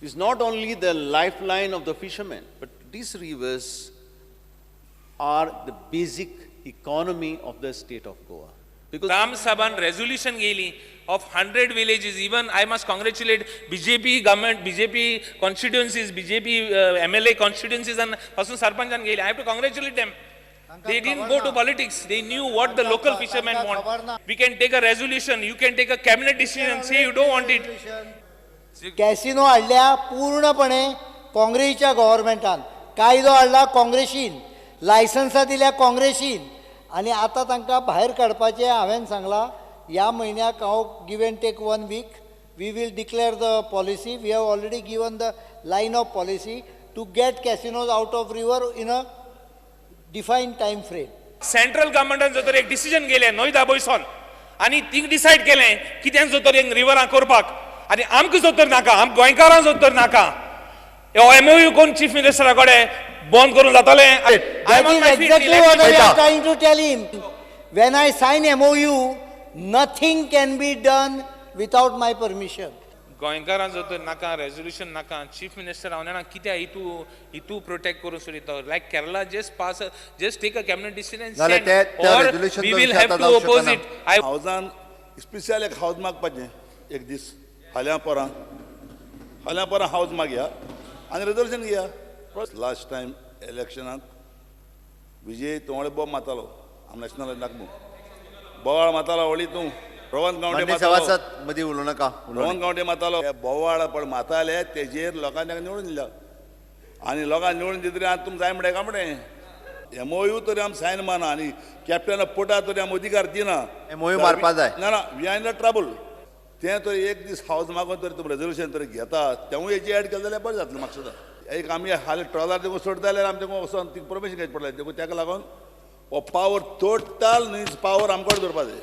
is not only the lifeline of the fishermen, but these rivers are the basic economy of the state of Goa. Because Ram Sabhan resolution गेली of 100 villages. Even I must congratulate BJP government, BJP constituencies, BJP MLA constituencies and pasun sarpanchan गेली. I have to congratulate them. They didn't go to politics. They knew what the local fishermen want. We can take a resolution. You can take a cabinet decision. Say you don't want it. Casino हाडल्या पूर्णपणे काँग्रेसच्या गव्हर्नमेंटान, कायदो हाडला काँग्रेसीन, लायसन्सां दिल्या काँग्रेसीन, आणि आता तांकां भायर काडपाचें हांवें सांगलां. ह्या म्हयन्याक हांव give and take 1 week we will declare the policy. We have already given the line of policy to get casinos out of river in a defined time frame. Central गव्हर्नमेंटान जर तर एक डिसिजन गेलें न्हय दाबोयसन आनी थिंग डिसायड केलें कित्यान जर तर एक रिवरां करपाक, आनी आमकां जर तर नाका, आम गोंयकारां जर तर नाका, MOU कोण चीफ मिनिस्टरा कडेन बंद करून जातालें. That is exactly what I am trying to tell him. When I sign MOU, nothing can be done without my permission. गोंयकारां जर तर नाका, रेजोल्यूशन नाका, चीफ मिनिस्टर हांव कित्या हितू प्रोटेक्ट करून सोदिता. लायक Kerala just take a cabinet decision and send, or we will have to oppose it. हावजान special एक हावज मागपाचें एक दीस फाल्यां पोरां हावज मागया आनी रेजोल्यूशन घेया. लास्ट टायम इलेक्शनाक विजय तोंडे बोब मातालो, आम नॅशनल नाकमू बोवाळ मातालो, वळी तूं रोहन गांवडे मदीं उलोव नाका. रोहन गांवडे मातालो, बोवाळ पण माताले तेजेर लोकांनी ताका निवडून दिल्या, आनी लोकांनी निवडून दितरी आतां तुमकां जाय म्हणटा काय म्हणलें. MOU तरी आमी सायन माना आनी कॅप्टना पोटा तरी आमी अधिकार दिना. MOU मारपा जाय. ना we are in the trouble. तें तरी एक दीस हावज मागून तरी तुमी रेजोल्यूशन तरी घेता, तेवूय हेजी एड केलें जाल्यार बरें जातलें. म्हाका सुद्दां एक आमी हालीं ट्रॉलार देखून सोडता जाल्यार आमी देखून वचोन ती परमिशन घेवचें पडलें. देखून ताका लागून हो पावर टोटल न्यूज पावर आमकां दवरपा जाय.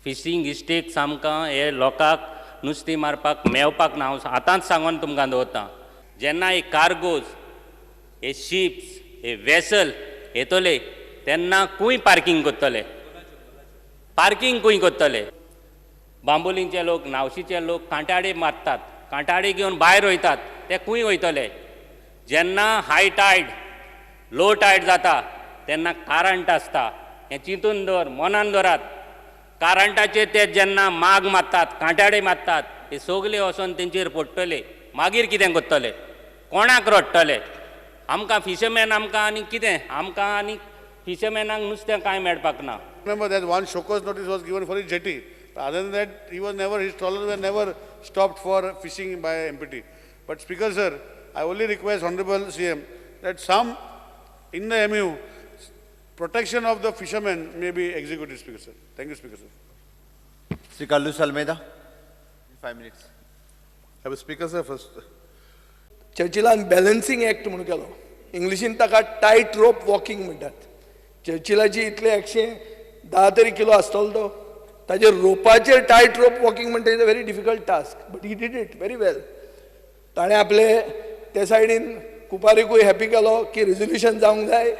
फिशींग इस्टेक्स आमकां हे लोकांक नुस्तें मारपाक मेवपाक ना. हांव आतांच सांगून तुमकां दवरतां. जेन्ना हे कार्गोज, हे शिप्स, हे वेसल येतले तेन्ना खूंय पार्किंग करतले, पार्किंग खूंय करतले. बांबोलींचे लोक, नावशीचे लोक कांटाडे मारतात, कांटाडे घेवन भायर वयतात, ते खूंय वयतले. जेन्ना हाय टायड, लो टायड जाता तेन्ना कारांट आसता. हें चिंतून दवर, मनान दवरात. कारांटाचे ते जेन्ना माग मारतात, कांटाडे मारतात, ते सगळे वचोन तेंचेर पडटले. मागीर कितें करतले, कोणाक रडटले? आमकां फिशरमॅन आमकां आनी कितें, आमकां आनी फिशरमॅनाक नुस्तें कांय मेळपाक ना. Remember that one show cause notice was given for his jetty. Other than that, his trawlers were never stopped for fishing by MPT. But Speaker sir, I only request Honorable CM that some in the MU protection of the fishermen may be executed, Speaker sir. Thank you, Speaker sir. Sri Carlos Almeida, 5 minutes. I will Speaker sir first. चर्चिलान balancing act म्हणून केलो. इंग्लिशीन ताका tight rope walking म्हणटात. चर्चिलाची इतले 110 तरी kilo आसतलो तो, ताजेर रोपाचेर टायट रोप वॉकिंग म्हणटा is a very difficult task, but he did it very well. ताणें आपले ते सायडीन कुपारीकूय हॅपी केलो की रेजोल्यूशन जावंक जाय.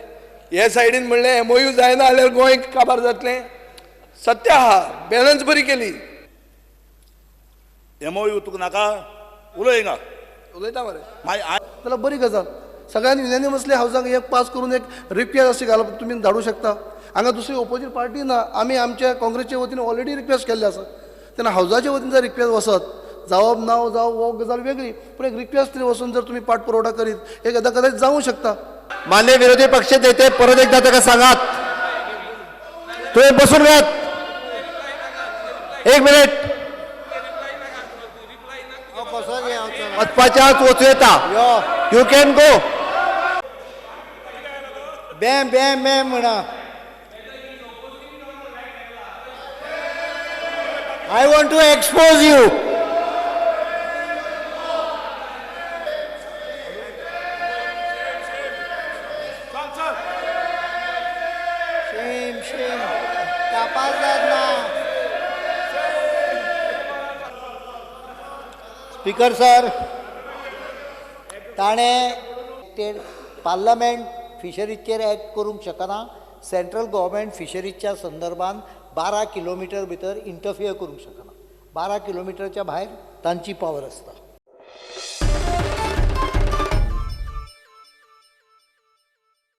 हे सायडीन म्हणलें MOU जायना जाल्यार गोंय काबार जातलें. सत्य आहा, बॅलन्स बरी केली. MOU तुका नाका उलय हिंगा. उलयता मरे मागीर जाल्यार बरी गजाल. सगळ्यांनी युनॅनिमसली हावजाक एक पास करून एक रिक्वेस्ट अशी घालप तुमी धाडूं शकता. हांगा दुसरी ओपोजीट पार्टी ना, आमी आमच्या काँग्रेसच्या वतीन ऑलरेडी रिक्वेस्ट केल्ली आसा. तेन्ना हावजाच्या वतीन जर रिक्वेस्ट वसत, जावप ना जावप हो गजाल वेगळी, पूण एक रिक्वेस्ट तरी वचून जर तुमी पाठपुरवठा करीत एक कदाचित जावं शकता. मान्य विरोधी पक्ष नेते परत एकदा ताका सांगात, तुम्ही बसून घ्यात. 1 मिनिट. वचपाच्या वचूं येता. You can go. बॅम बॅम बॅम म्हणा. I want to expose you. Shame, shame. Kapas जात ना. स्पीकर सर, ताणें पार्लमेंट फिशरीचेर एक्ट करूंक शकना. सेंट्रल गव्हर्मेंट फिशरीजच्या संदर्भान 12 किलोमिटर भितर इंटरफियर करूंक शकना. 12 किलोमिटरच्या भायर तांची पावर आसता.